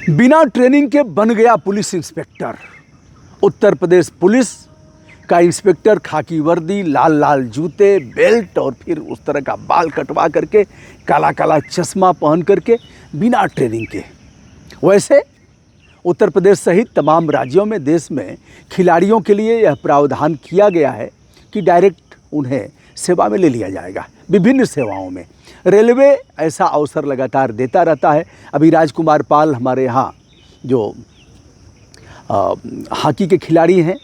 बिना ट्रेनिंग के बन गया police inspector. Uttar Pradesh police का इंस्पेक्टर खाकी वर्दी, लाल लाल जूते, बेल्ट और फिर उस तरह का बाल कटवा करके, काला काला चश्मा पहन करके, बिना ट्रेनिंग के। वैसे उत्तर प्रदेश सहित तमाम राज्यों में, देश में खिलाड़ियों के लिए यह प्रावधान किया गया है कि डायरेक्ट उन्हें सेवा में ले लिया जाएगा। विभिन्न सेवाओं में रेलवे ऐसा अवसर लगातार देता रहता है। अभी राजकुमार पाल हमारे यहाँ जो हॉकी के खिलाड़ी हैं,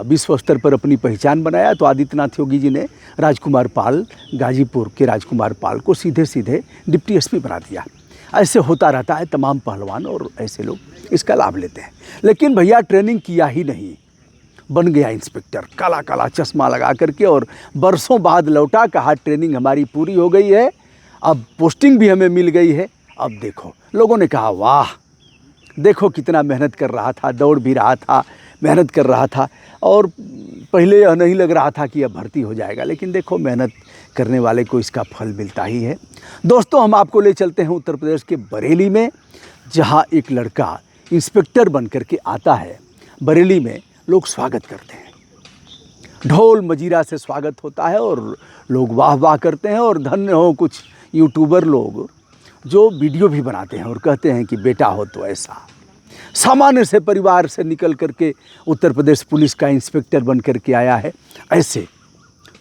विश्व स्तर पर अपनी पहचान बनाया, तो आदित्यनाथ योगी जी ने राजकुमार पाल, गाजीपुर के राजकुमार पाल को सीधे सीधे डिप्टी एसपी बना दिया। ऐसे होता रहता है, तमाम पहलवान और ऐसे लोग इसका लाभ लेते हैं। लेकिन भैया ट्रेनिंग किया ही नहीं, बन गया इंस्पेक्टर, काला काला चश्मा लगा करके, और बरसों बाद लौटा, कहा ट्रेनिंग हमारी पूरी हो गई है, अब पोस्टिंग भी हमें मिल गई है। अब देखो, लोगों ने कहा वाह, देखो कितना मेहनत कर रहा था, दौड़ भी रहा था, मेहनत कर रहा था, और पहले यह नहीं लग रहा था कि अब भर्ती हो जाएगा, लेकिन देखो मेहनत करने वाले को इसका फल मिलता ही है। दोस्तों, हम आपको ले चलते हैं उत्तर प्रदेश के बरेली में, जहां एक लड़का इंस्पेक्टर बन करके आता है। बरेली में लोग स्वागत करते हैं, ढोल मजीरा से स्वागत होता है और लोग वाह वाह करते हैं। और धन्य हो कुछ यूट्यूबर लोग जो वीडियो भी बनाते हैं और कहते हैं कि बेटा हो तो ऐसा। सामान्य से परिवार से निकल करके उत्तर प्रदेश पुलिस का इंस्पेक्टर बन करके आया है, ऐसे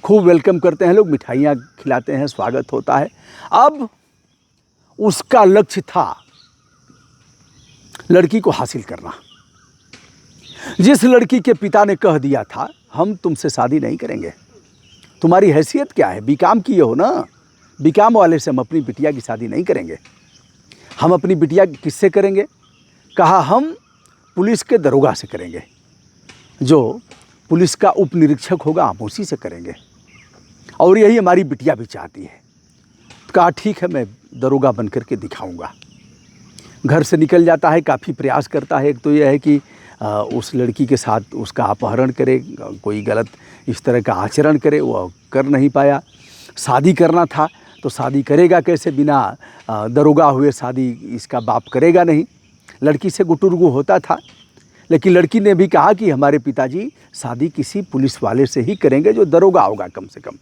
खूब वेलकम करते हैं लोग, मिठाइयाँ खिलाते हैं, स्वागत होता है। अब उसका लक्ष्य था लड़की को हासिल करना। जिस लड़की के पिता ने कह दिया था हम तुमसे शादी नहीं करेंगे, तुम्हारी हैसियत क्या है, बीकॉम किए हो ना, बीकॉम वाले से हम अपनी बिटिया की शादी नहीं करेंगे। हम अपनी बिटिया किससे करेंगे? कहा हम पुलिस के दरोगा से करेंगे, जो पुलिस का उप निरीक्षक होगा, हम उसी से करेंगे, और यही हमारी बिटिया भी चाहती है। कहा ठीक है, मैं दरोगा बन करके दिखाऊंगा। घर से निकल जाता है, काफ़ी प्रयास करता है। एक तो यह है कि उस लड़की के साथ उसका अपहरण करे, कोई गलत इस तरह का आचरण करे, वो कर नहीं पाया। शादी करना था तो शादी करेगा कैसे, बिना दरोगा हुए शादी इसका बाप करेगा नहीं। लड़की से गुटुरगु होता था, लेकिन लड़की ने भी कहा कि हमारे पिताजी शादी किसी पुलिस वाले से ही करेंगे जो दरोगा होगा कम से कम।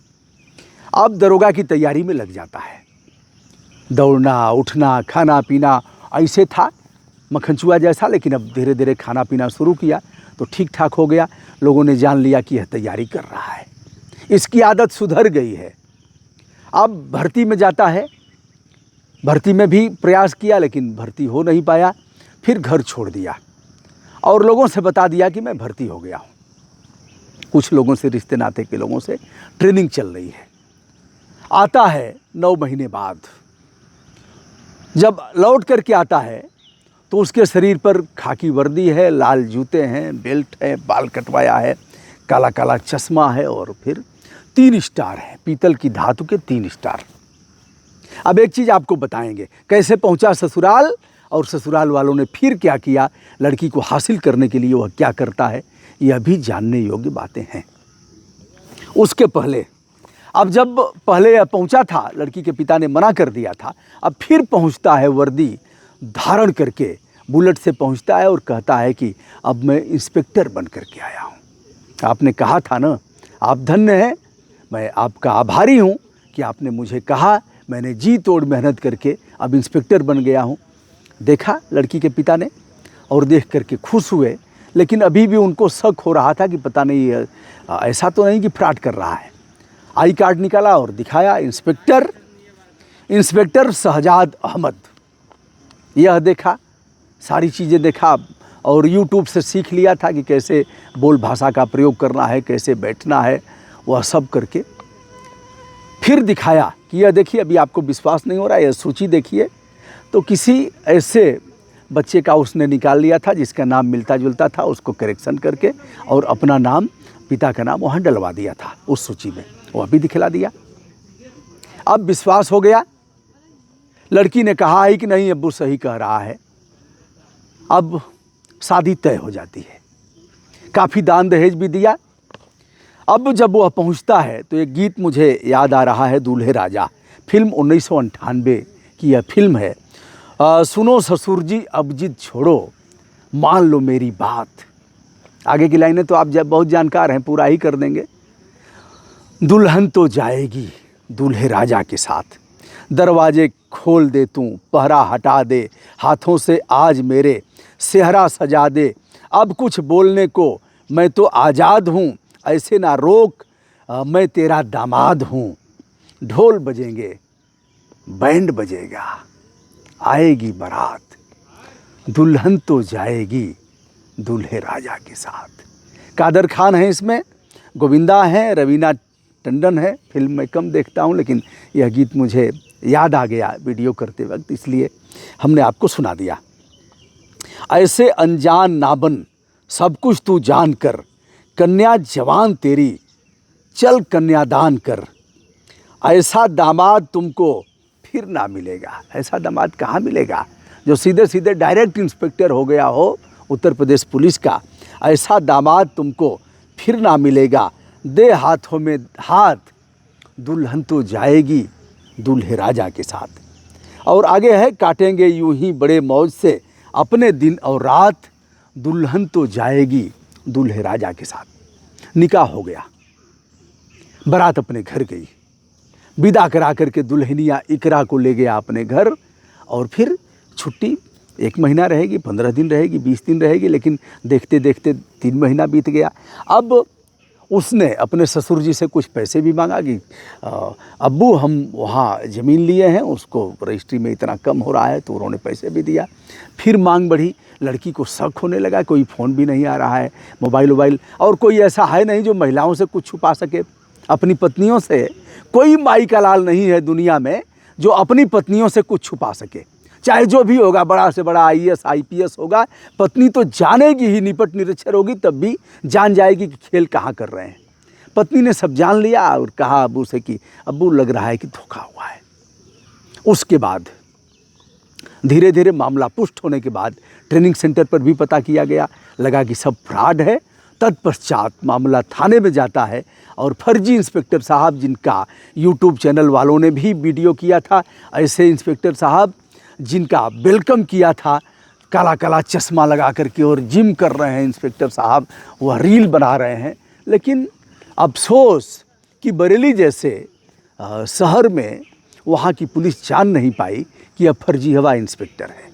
अब दरोगा की तैयारी में लग जाता है, दौड़ना उठना खाना पीना ऐसे था मक्खनचूआ जैसा, लेकिन अब धीरे धीरे खाना पीना शुरू किया तो ठीक ठाक हो गया। लोगों ने जान लिया कि यह तैयारी कर रहा है, इसकी आदत सुधर गई है। अब भर्ती में जाता है, भर्ती में भी प्रयास किया लेकिन भर्ती हो नहीं पाया। फिर घर छोड़ दिया और लोगों से बता दिया कि मैं भर्ती हो गया हूँ। कुछ लोगों से, रिश्ते नाते के लोगों से ट्रेनिंग चल रही है। आता है 9 महीने बाद, जब लौट करके आता है तो उसके शरीर पर खाकी वर्दी है, लाल जूते हैं, बेल्ट है, बाल कटवाया है, काला काला चश्मा है, और फिर 3 स्टार है, पीतल की धातु के 3 स्टार। अब एक चीज़ आपको बताएंगे, कैसे पहुंचा ससुराल और ससुराल वालों ने फिर क्या किया, लड़की को हासिल करने के लिए वह क्या करता है, यह भी जानने योग्य बातें हैं। उसके पहले, अब जब पहले पहुंचा था, लड़की के पिता ने मना कर दिया था, अब फिर पहुंचता है वर्दी धारण करके, बुलेट से पहुंचता है और कहता है कि अब मैं इंस्पेक्टर बन करके आया हूं। आपने कहा था ना, आप धन्य हैं, मैं आपका आभारी हूं कि आपने मुझे कहा, मैंने जी तोड़ मेहनत करके अब इंस्पेक्टर बन गया हूं। देखा लड़की के पिता ने और देख करके खुश हुए, लेकिन अभी भी उनको शक हो रहा था कि पता नहीं ऐसा तो नहीं कि फ्रॉड कर रहा है। आई कार्ड निकाला और दिखाया, इंस्पेक्टर शहजाद अहमद। यह देखा, सारी चीज़ें देखा और यूट्यूब से सीख लिया था कि कैसे बोल भाषा का प्रयोग करना है, कैसे बैठना है, वह सब करके फिर दिखाया कि यह देखिए, अभी आपको विश्वास नहीं हो रहा है, यह सूची देखिए। तो किसी ऐसे बच्चे का उसने निकाल लिया था जिसका नाम मिलता जुलता था, उसको करेक्शन करके और अपना नाम, पिता का नाम वहाँ डलवा दिया था उस सूची में, वह भी दिखला दिया। अब विश्वास हो गया, लड़की ने कहा है कि नहीं अब्बू सही कह रहा है। अब शादी तय हो जाती है, काफ़ी दान दहेज भी दिया। अब जब वह पहुंचता है तो एक गीत मुझे याद आ रहा है, दूल्हे राजा, फिल्म 1998 की यह फिल्म है। सुनो ससुर जी अब जिद छोड़ो, मान लो मेरी बात। आगे की लाइनें तो आप जब बहुत जानकार हैं, पूरा ही कर देंगे। दुल्हन तो जाएगी दूल्हे राजा के साथ, दरवाजे खोल दे तू, पहरा हटा दे, हाथों से आज मेरे सेहरा सजा दे। अब कुछ बोलने को मैं तो आज़ाद हूँ, ऐसे ना रोक, मैं तेरा दामाद हूँ। ढोल बजेंगे, बैंड बजेगा, आएगी बारात, दुल्हन तो जाएगी दूल्हे राजा के साथ। कादर खान है इसमें, गोविंदा है, रवीना टंडन है। फिल्म मैं कम देखता हूँ, लेकिन यह गीत मुझे याद आ गया वीडियो करते वक्त, इसलिए हमने आपको सुना दिया। ऐसे अनजान ना बन, सब कुछ तू जान कर, कन्या जवान तेरी चल कन्यादान कर। ऐसा दामाद तुमको फिर ना मिलेगा। ऐसा दामाद कहाँ मिलेगा जो सीधे सीधे डायरेक्ट इंस्पेक्टर हो गया हो उत्तर प्रदेश पुलिस का। ऐसा दामाद तुमको फिर ना मिलेगा, दे हाथों में हाथ, दुल्हन तो जाएगी दूल्हे राजा के साथ। और आगे है, काटेंगे यूं ही बड़े मौज से अपने दिन और रात, दुल्हन तो जाएगी दूल्हे राजा के साथ। निकाह हो गया, बारात अपने घर गई, विदा करा करके दुल्हनिया इकरा को ले गया अपने घर। और फिर छुट्टी 1 महीना रहेगी, 15 दिन रहेगी, 20 दिन रहेगी, लेकिन देखते देखते 3 महीना बीत गया। अब उसने अपने ससुर जी से कुछ पैसे भी मांगा कि अब्बू हम वहाँ ज़मीन लिए हैं, उसको रजिस्ट्री में इतना कम हो रहा है, तो उन्होंने पैसे भी दिया। फिर मांग बढ़ी, लड़की को शक होने लगा, कोई फ़ोन भी नहीं आ रहा है, मोबाइल, और कोई ऐसा है नहीं जो महिलाओं से कुछ छुपा सके अपनी पत्नियों से। कोई माई का लाल नहीं है दुनिया में जो अपनी पत्नियों से कुछ छुपा सके, चाहे जो भी होगा, बड़ा से बड़ा IAS IPS होगा, पत्नी तो जानेगी ही, निपट निरक्षर होगी तब भी जान जाएगी कि खेल कहाँ कर रहे हैं। पत्नी ने सब जान लिया और कहा अब्बू से कि अब्बू लग रहा है कि धोखा हुआ है। उसके बाद धीरे धीरे मामला पुष्ट होने के बाद ट्रेनिंग सेंटर पर भी पता किया गया, लगा कि सब फ्रॉड है। तत्पश्चात मामला थाने में जाता है और फर्जी इंस्पेक्टर साहब, जिनका यूट्यूब चैनल वालों ने भी वीडियो किया था, ऐसे इंस्पेक्टर साहब जिनका वेलकम किया था, काला काला चश्मा लगा करके और जिम कर रहे हैं इंस्पेक्टर साहब, वह रील बना रहे हैं। लेकिन अफसोस कि बरेली जैसे शहर में वहाँ की पुलिस जान नहीं पाई कि यह फर्जी हवा इंस्पेक्टर है,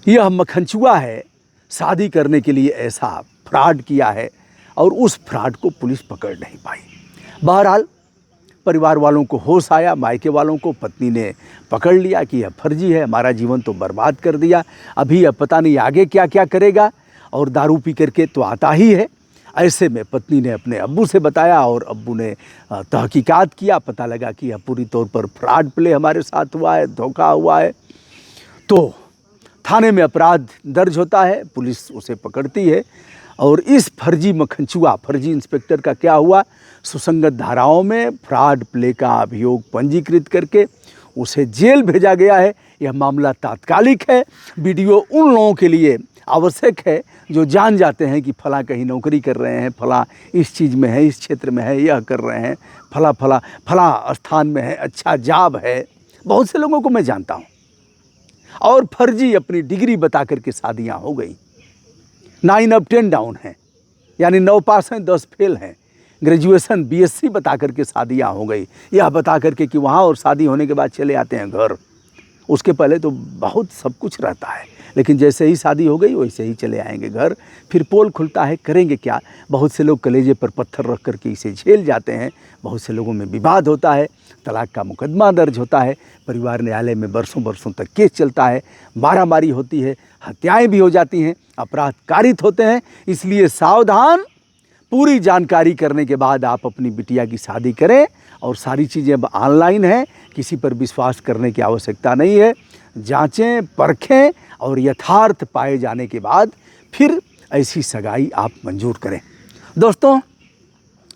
यह मखनचुआ है, शादी करने के लिए ऐसा फ्रॉड किया है, और उस फ्रॉड को पुलिस पकड़ नहीं पाई। बहरहाल परिवार वालों को होश आया, मायके वालों को, पत्नी ने पकड़ लिया कि यह फर्जी है, हमारा जीवन तो बर्बाद कर दिया, अभी अब पता नहीं आगे क्या क्या करेगा, और दारू पी करके तो आता ही है। ऐसे में पत्नी ने अपने अब्बू से बताया और अब्बू ने तहकीकात किया, पता लगा कि यह पूरी तौर पर फ्रॉड प्ले हमारे साथ हुआ है, धोखा हुआ है। तो थाने में अपराध दर्ज होता है, पुलिस उसे पकड़ती है, और इस फर्जी मखनचुआ, फर्जी इंस्पेक्टर का क्या हुआ, सुसंगत धाराओं में फ्रॉड प्ले का अभियोग पंजीकृत करके उसे जेल भेजा गया है। यह मामला तात्कालिक है। वीडियो उन लोगों के लिए आवश्यक है जो जान जाते हैं कि फला कहीं नौकरी कर रहे हैं, फला इस चीज़ में है, इस क्षेत्र में है, यह कर रहे हैं, फला स्थान में है, अच्छा जॉब है। बहुत से लोगों को मैं जानता हूँ। और फर्जी अपनी डिग्री बता करके शादियाँ हो गई। 9 up 10 डाउन हैं, यानी 9 पास हैं 10 फेल हैं। ग्रेजुएशन BSc बता करके शादियाँ हो गई, यह बता करके कि वहाँ, और शादी होने के बाद चले आते हैं घर। उसके पहले तो बहुत सब कुछ रहता है, लेकिन जैसे ही शादी हो गई वैसे ही चले आएंगे घर। फिर पोल खुलता है, करेंगे क्या। बहुत से लोग कलेजे पर पत्थर रख करके इसे झेल जाते हैं। बहुत से लोगों में विवाद होता है, तलाक का मुकदमा दर्ज होता है, परिवार न्यायालय में बरसों बरसों तक केस चलता है, मारामारी होती है, हत्याएं भी हो जाती हैं, अपराध कारित होते हैं। इसलिए सावधान। पूरी जानकारी करने के बाद आप अपनी बिटिया की शादी करें। और सारी चीज़ें अब ऑनलाइन हैं, किसी पर विश्वास करने की आवश्यकता नहीं है। जांचें, परखें, और यथार्थ पाए जाने के बाद फिर ऐसी सगाई आप मंजूर करें। दोस्तों,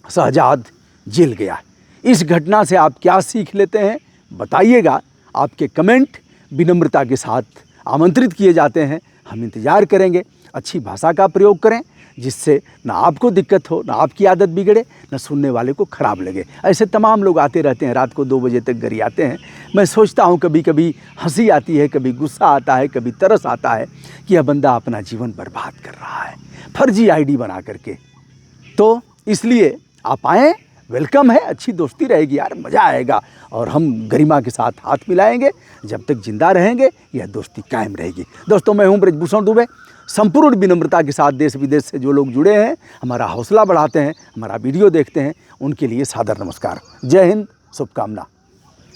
शहजाद जेल गया। इस घटना से आप क्या सीख लेते हैं बताइएगा। आपके कमेंट विनम्रता के साथ आमंत्रित किए जाते हैं, हम इंतज़ार करेंगे। अच्छी भाषा का प्रयोग करें, जिससे ना आपको दिक्कत हो, ना आपकी आदत बिगड़े, ना सुनने वाले को ख़राब लगे। ऐसे तमाम लोग आते रहते हैं, रात को 2 बजे तक घर आते हैं। मैं सोचता हूँ कभी कभी हंसी आती है, कभी गुस्सा आता है, कभी तरस आता है कि यह बंदा अपना जीवन बर्बाद कर रहा है फर्जी आईडी बना करके। तो इसलिए आप आएँ, वेलकम है, अच्छी दोस्ती रहेगी यार, मज़ा आएगा और हम गरिमा के साथ हाथ मिलाएंगे। जब तक जिंदा रहेंगे यह दोस्ती कायम रहेगी। दोस्तों, मैं हूं ब्रजभूषण दुबे। संपूर्ण विनम्रता के साथ देश विदेश से जो लोग जुड़े हैं, हमारा हौसला बढ़ाते हैं, हमारा वीडियो देखते हैं, उनके लिए सादर नमस्कार। जय हिंद, शुभकामना।